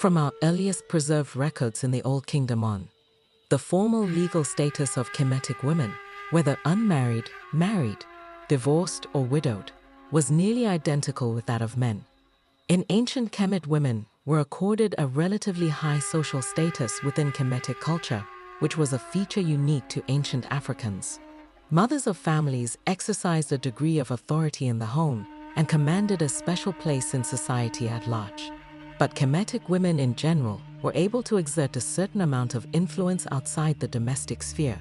From our earliest preserved records in the Old Kingdom on, the formal legal status of Kemetic women, whether unmarried, married, divorced, or widowed, was nearly identical with that of men. In ancient Kemet, women were accorded a relatively high social status within Kemetic culture, which was a feature unique to ancient Africans. Mothers of families exercised a degree of authority in the home and commanded a special place in society at large. But Kemetic women in general were able to exert a certain amount of influence outside the domestic sphere,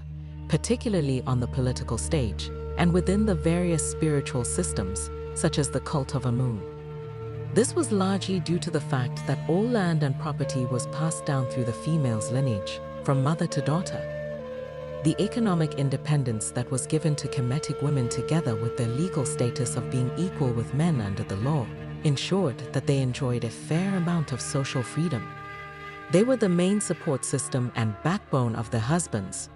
particularly on the political stage and within the various spiritual systems, such as the cult of Amun. This was largely due to the fact that all land and property was passed down through the female's lineage, from mother to daughter. The economic independence that was given to Kemetic women, together with their legal status of being equal with men under the law, ensured that they enjoyed a fair amount of social freedom. They were the main support system and backbone of their husbands.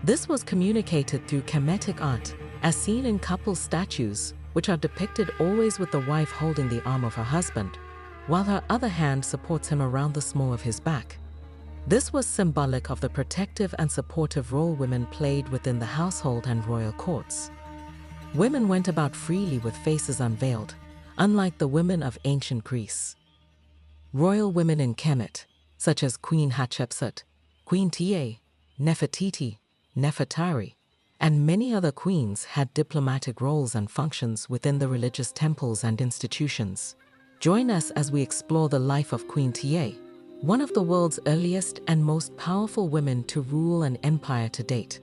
This was communicated through Kemetic art, as seen in couple statues, which are depicted always with the wife holding the arm of her husband, while her other hand supports him around the small of his back. This was symbolic of the protective and supportive role women played within the household and royal courts. Women went about freely with faces unveiled, unlike the women of ancient Greece. Royal women in Kemet, such as Queen Hatshepsut, Queen Tiye, Nefertiti, Nefertari, and many other queens, had diplomatic roles and functions within the religious temples and institutions. Join us as we explore the life of Queen Tiye, one of the world's earliest and most powerful women to rule an empire to date.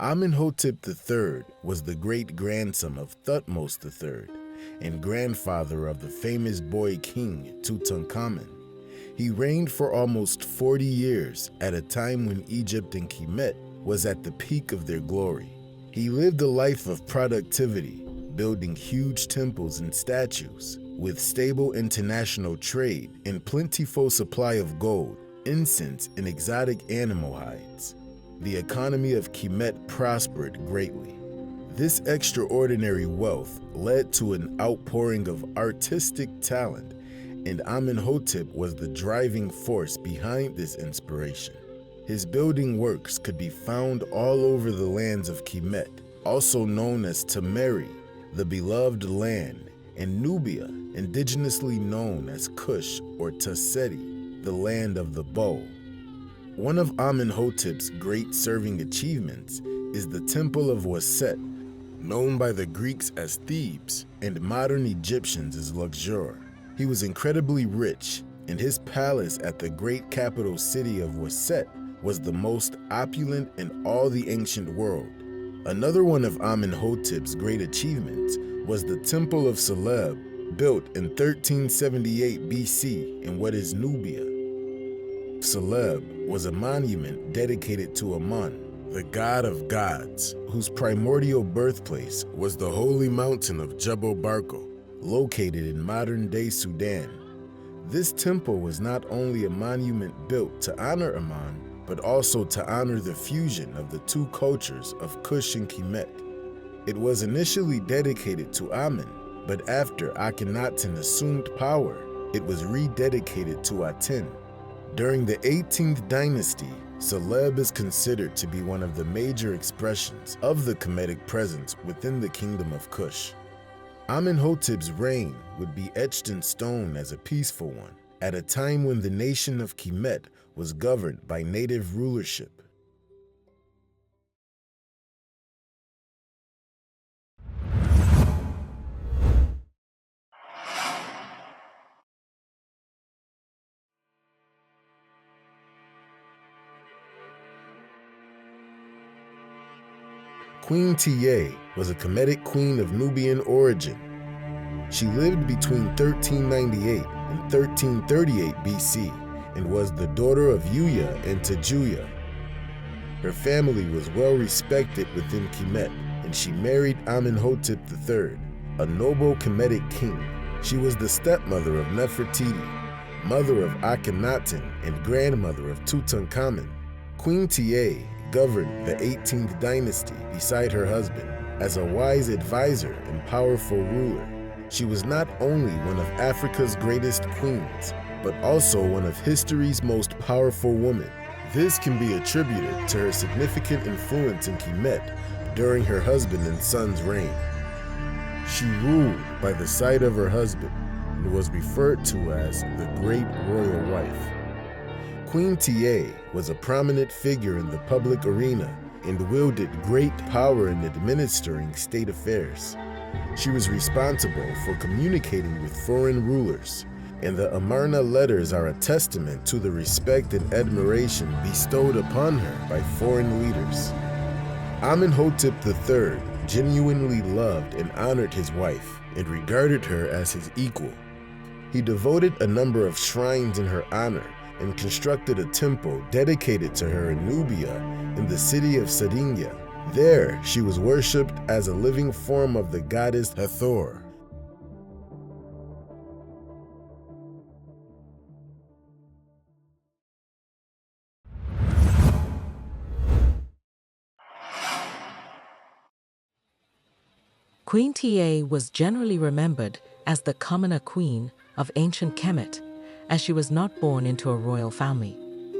Amenhotep III was the great-grandson of Thutmose III and grandfather of the famous boy king Tutankhamun. He reigned for almost 40 years at a time when Egypt and Kemet was at the peak of their glory. He lived a life of productivity, building huge temples and statues, with stable international trade and plentiful supply of gold, incense, and exotic animal hides. The economy of Kemet prospered greatly. This extraordinary wealth led to an outpouring of artistic talent, and Amenhotep was the driving force behind this inspiration. His building works could be found all over the lands of Kemet, also known as Temeri, the beloved land, and Nubia, indigenously known as Kush or Taseti, the land of the bow. One of Amenhotep's great serving achievements is the Temple of Waset, known by the Greeks as Thebes and modern Egyptians as Luxor. He was incredibly rich, and his palace at the great capital city of Waset was the most opulent in all the ancient world. Another one of Amenhotep's great achievements was the Temple of Celeb, built in 1378 BC in what is Nubia. Celeb was a monument dedicated to Amun, the god of gods, whose primordial birthplace was the holy mountain of Jebel Barkal, located in modern-day Sudan. This temple was not only a monument built to honor Amun, but also to honor the fusion of the two cultures of Kush and Kemet. It was initially dedicated to Amen, but after Akhenaten assumed power, it was rededicated to Aten. During the 18th dynasty, Celeb is considered to be one of the major expressions of the Kemetic presence within the kingdom of Kush. Amenhotep's reign would be etched in stone as a peaceful one, at a time when the nation of Kemet was governed by native rulership. Queen Tiye was a Kemetic queen of Nubian origin. She lived between 1398 and 1338 BC and was the daughter of Yuya and Tajuya. Her family was well respected within Kemet, and she married Amenhotep III, a noble Kemetic king. She was the stepmother of Nefertiti, mother of Akhenaten and grandmother of Tutankhamun. Queen Tiye governed the 18th dynasty beside her husband as a wise advisor and powerful ruler. She was not only one of Africa's greatest queens, but also one of history's most powerful women. This can be attributed to her significant influence in Kemet during her husband and son's reign. She ruled by the side of her husband and was referred to as the Great Royal Wife. Queen Tiye was a prominent figure in the public arena and wielded great power in administering state affairs. She was responsible for communicating with foreign rulers, and the Amarna letters are a testament to the respect and admiration bestowed upon her by foreign leaders. Amenhotep III genuinely loved and honored his wife and regarded her as his equal. He devoted a number of shrines in her honor and constructed a temple dedicated to her in Nubia in the city of Sardinia. There, she was worshipped as a living form of the goddess Hathor. Queen Tiye was generally remembered as the commoner queen of ancient Kemet, as she was not born into a royal family.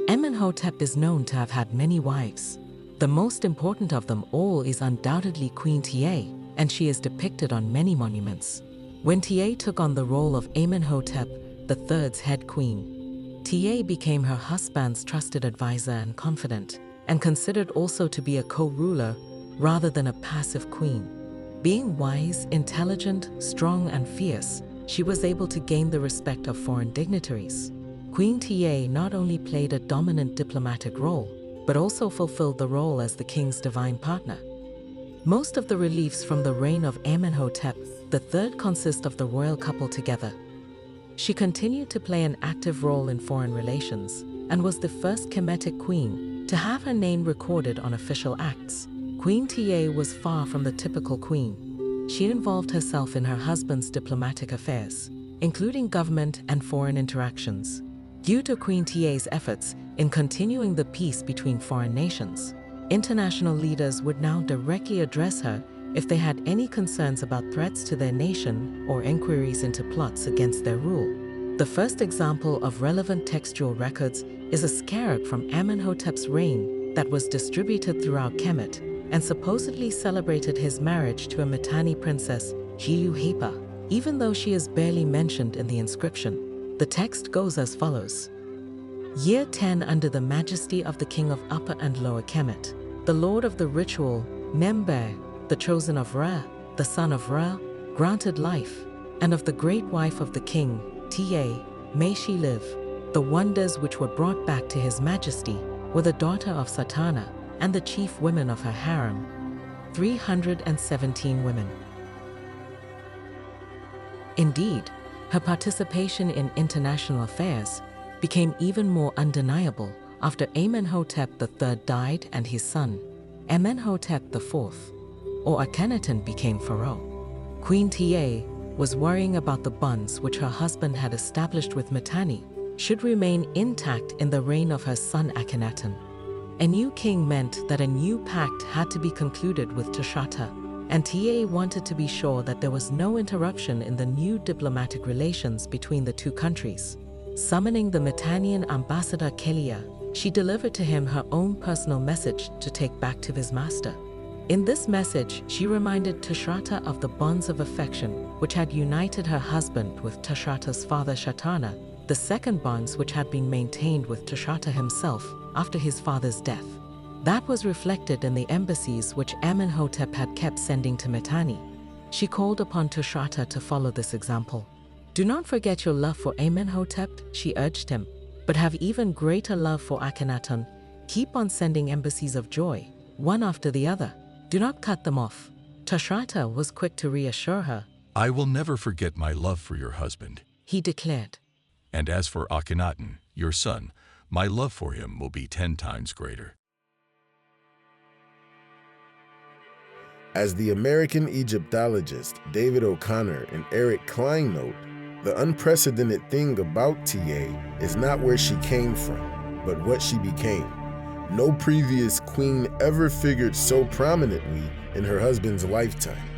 Amenhotep is known to have had many wives. The most important of them all is undoubtedly Queen Tiye, and she is depicted on many monuments. When Tiye took on the role of Amenhotep III's head queen, Tiye became her husband's trusted advisor and confidant, and considered also to be a co-ruler rather than a passive queen. Being wise, intelligent, strong, and fierce, she was able to gain the respect of foreign dignitaries. Queen Tiye not only played a dominant diplomatic role, but also fulfilled the role as the king's divine partner. Most of the reliefs from the reign of Amenhotep III consist of the royal couple together. She continued to play an active role in foreign relations and was the first Kemetic queen to have her name recorded on official acts. Queen Tiye was far from the typical queen. She involved herself in her husband's diplomatic affairs, including government and foreign interactions. Due to Queen Tiye's efforts in continuing the peace between foreign nations, international leaders would now directly address her if they had any concerns about threats to their nation or inquiries into plots against their rule. The first example of relevant textual records is a scarab from Amenhotep's reign that was distributed throughout Kemet and supposedly celebrated his marriage to a Mitanni princess, Hepa. Even though she is barely mentioned in the inscription, the text goes as follows. Year 10 under the majesty of the king of Upper and Lower Kemet, the lord of the ritual, Member, the chosen of Ra, the son of Ra, granted life, and of the great wife of the king, Tiye, may she live. The wonders which were brought back to his majesty were the daughter of Satana and the chief women of her harem, 317 women. Indeed, her participation in international affairs became even more undeniable after Amenhotep III died and his son, Amenhotep IV, or Akhenaten, became pharaoh. Queen Tiye was worrying about the bonds which her husband had established with Mitanni should remain intact in the reign of her son Akhenaten. A new king meant that a new pact had to be concluded with Tushratta, and Tiye wanted to be sure that there was no interruption in the new diplomatic relations between the two countries. Summoning the Mitannian ambassador Kelia, she delivered to him her own personal message to take back to his master. In this message, she reminded Tushratta of the bonds of affection which had united her husband with Tushratta's father Shatana, the second bonds which had been maintained with Tushratta himself after his father's death. That was reflected in the embassies which Amenhotep had kept sending to Mitanni. She called upon Tushratta to follow this example. Do not forget your love for Amenhotep, she urged him, but have even greater love for Akhenaten. Keep on sending embassies of joy, one after the other. Do not cut them off. Tushratta was quick to reassure her. I will never forget my love for your husband, he declared. And as for Akhenaten, your son, my love for him will be 10 times greater. As the American Egyptologist David O'Connor and Eric Klein note, The unprecedented thing about Tiye is not where she came from, but what she became. No previous queen ever figured so prominently in her husband's lifetime.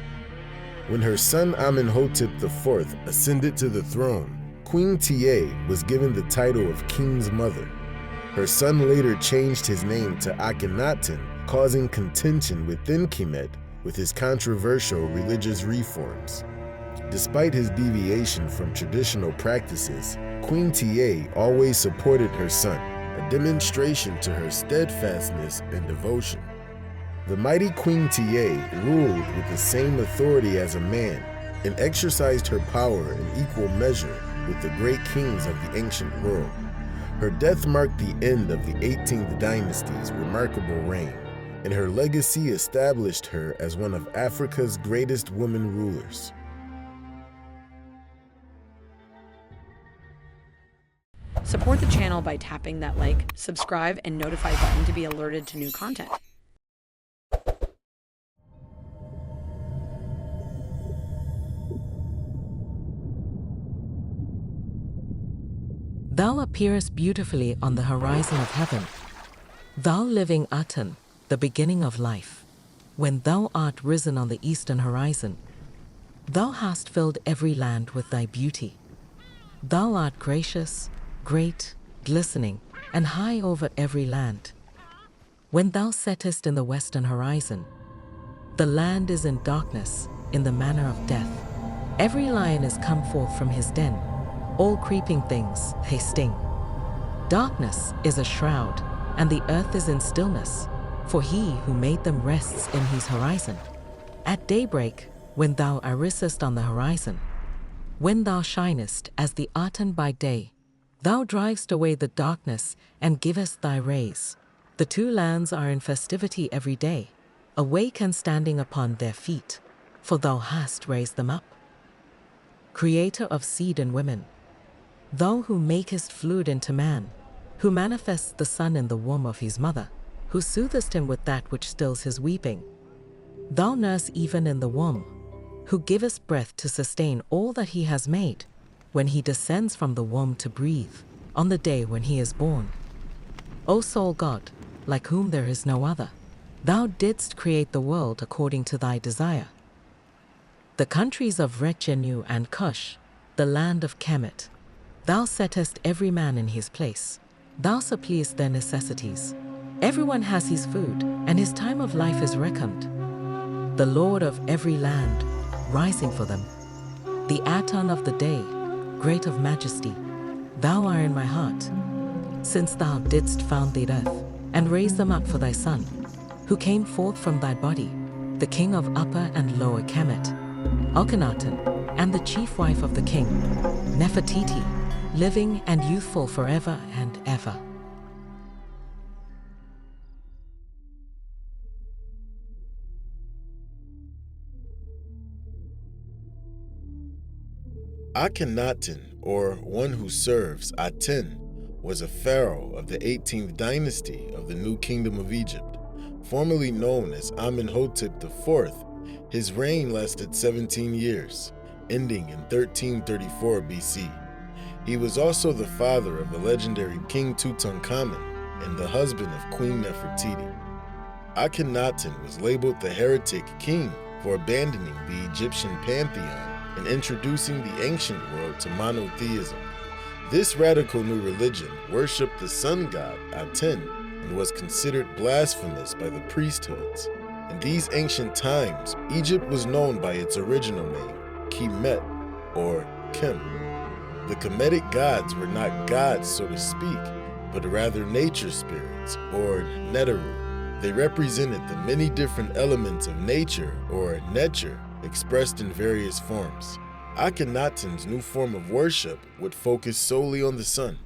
When her son Amenhotep IV ascended to the throne, Queen Tiye was given the title of King's Mother. Her son later changed his name to Akhenaten, causing contention within Kemet with his controversial religious reforms. Despite his deviation from traditional practices, Queen Tiye always supported her son, a demonstration to her steadfastness and devotion. The mighty Queen Tiye ruled with the same authority as a man and exercised her power in equal measure with the great kings of the ancient world. Her death marked the end of the 18th Dynasty's remarkable reign, and her legacy established her as one of Africa's greatest women rulers. Support the channel by tapping that like, subscribe, and notify button to be alerted to new content. Thou appearest beautifully on the horizon of heaven, thou living Aten, the beginning of life. When thou art risen on the eastern horizon, thou hast filled every land with thy beauty. Thou art gracious, great, glistening, and high over every land. When thou settest in the western horizon, the land is in darkness, in the manner of death. Every lion is come forth from his den, all creeping things, they sting. Darkness is a shroud, and the earth is in stillness, for he who made them rests in his horizon. At daybreak, when thou arisest on the horizon, when thou shinest as the Aten by day, thou drivest away the darkness and givest thy rays. The two lands are in festivity every day, awake and standing upon their feet, for thou hast raised them up. Creator of seed and women, thou who makest fluid into man, who manifests the son in the womb of his mother, who soothest him with that which stills his weeping. Thou nurse even in the womb, who givest breath to sustain all that he has made, when he descends from the womb to breathe, on the day when he is born. O sole God, like whom there is no other, thou didst create the world according to thy desire. The countries of Retjenu and Cush, the land of Kemet, thou settest every man in his place. Thou supplyest their necessities. Everyone has his food, and his time of life is reckoned. The Lord of every land, rising for them. The Aten of the day, great of majesty, thou art in my heart. Since thou didst found the earth, and raise them up for thy son, who came forth from thy body, the king of Upper and Lower Kemet, Akhenaten, and the chief wife of the king, Nefertiti, living and youthful forever and ever. Akhenaten, or one who serves, Aten, was a pharaoh of the 18th dynasty of the New Kingdom of Egypt. Formerly known as Amenhotep IV, his reign lasted 17 years, ending in 1334 BC. He was also the father of the legendary King Tutankhamun and the husband of Queen Nefertiti. Akhenaten was labeled the heretic king for abandoning the Egyptian pantheon and introducing the ancient world to monotheism. This radical new religion worshipped the sun god Aten and was considered blasphemous by the priesthoods. In these ancient times, Egypt was known by its original name, Kemet, or Kem. The Kemetic gods were not gods, so to speak, but rather nature spirits, or Neteru. They represented the many different elements of nature, or nature, expressed in various forms. Akhenaten's new form of worship would focus solely on the sun.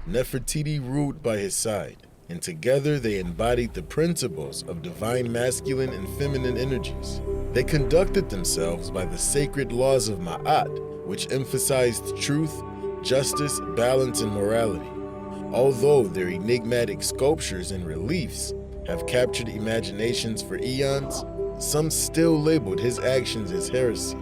Nefertiti ruled by his side, and together they embodied the principles of divine masculine and feminine energies. They conducted themselves by the sacred laws of Ma'at, which emphasized truth, justice, balance, and morality. Although their enigmatic sculptures and reliefs have captured imaginations for eons, some still labeled his actions as heresy.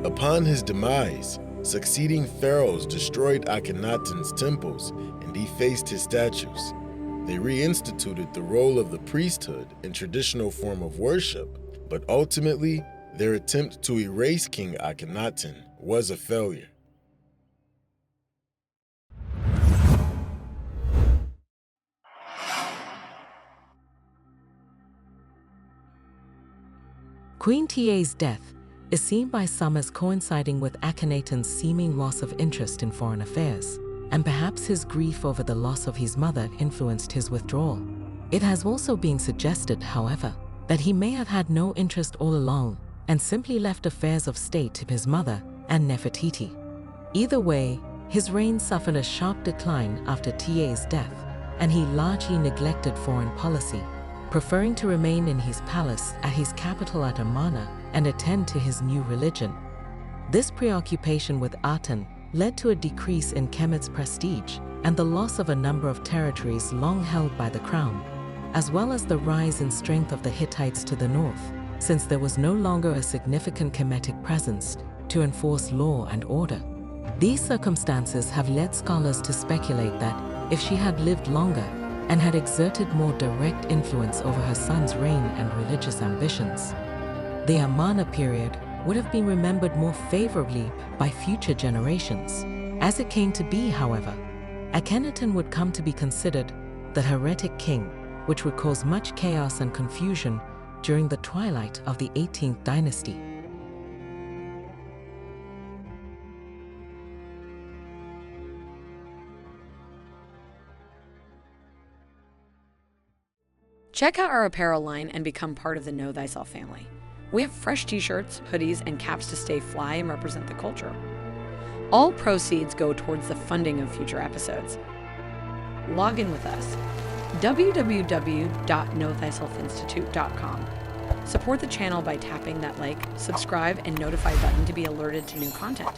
Upon his demise, Succeeding pharaohs destroyed Akhenaten's temples and defaced his statues. They reinstituted the role of the priesthood in traditional form of worship, but ultimately, their attempt to erase King Akhenaten was a failure. Queen Tiye's death is seen by some as coinciding with Akhenaten's seeming loss of interest in foreign affairs, and perhaps his grief over the loss of his mother influenced his withdrawal. It has also been suggested, however, that he may have had no interest all along and simply left affairs of state to his mother and Nefertiti. Either way, his reign suffered a sharp decline after Tiye's death, and he largely neglected foreign policy, preferring to remain in his palace at his capital at Amarna and attend to his new religion. This preoccupation with Aten led to a decrease in Kemet's prestige and the loss of a number of territories long held by the crown, as well as the rise in strength of the Hittites to the north, since there was no longer a significant Kemetic presence to enforce law and order. These circumstances have led scholars to speculate that if she had lived longer and had exerted more direct influence over her son's reign and religious ambitions, the Amarna period would have been remembered more favorably by future generations. As it came to be, however, Akhenaten would come to be considered the heretic king, which would cause much chaos and confusion during the twilight of the 18th dynasty. Check out our apparel line and become part of the Know Thyself family. We have fresh t-shirts, hoodies, and caps to stay fly and represent the culture. All proceeds go towards the funding of future episodes. Log in with us. www.knowthyselfinstitute.com. Support the channel by tapping that like, subscribe, and notify button to be alerted to new content.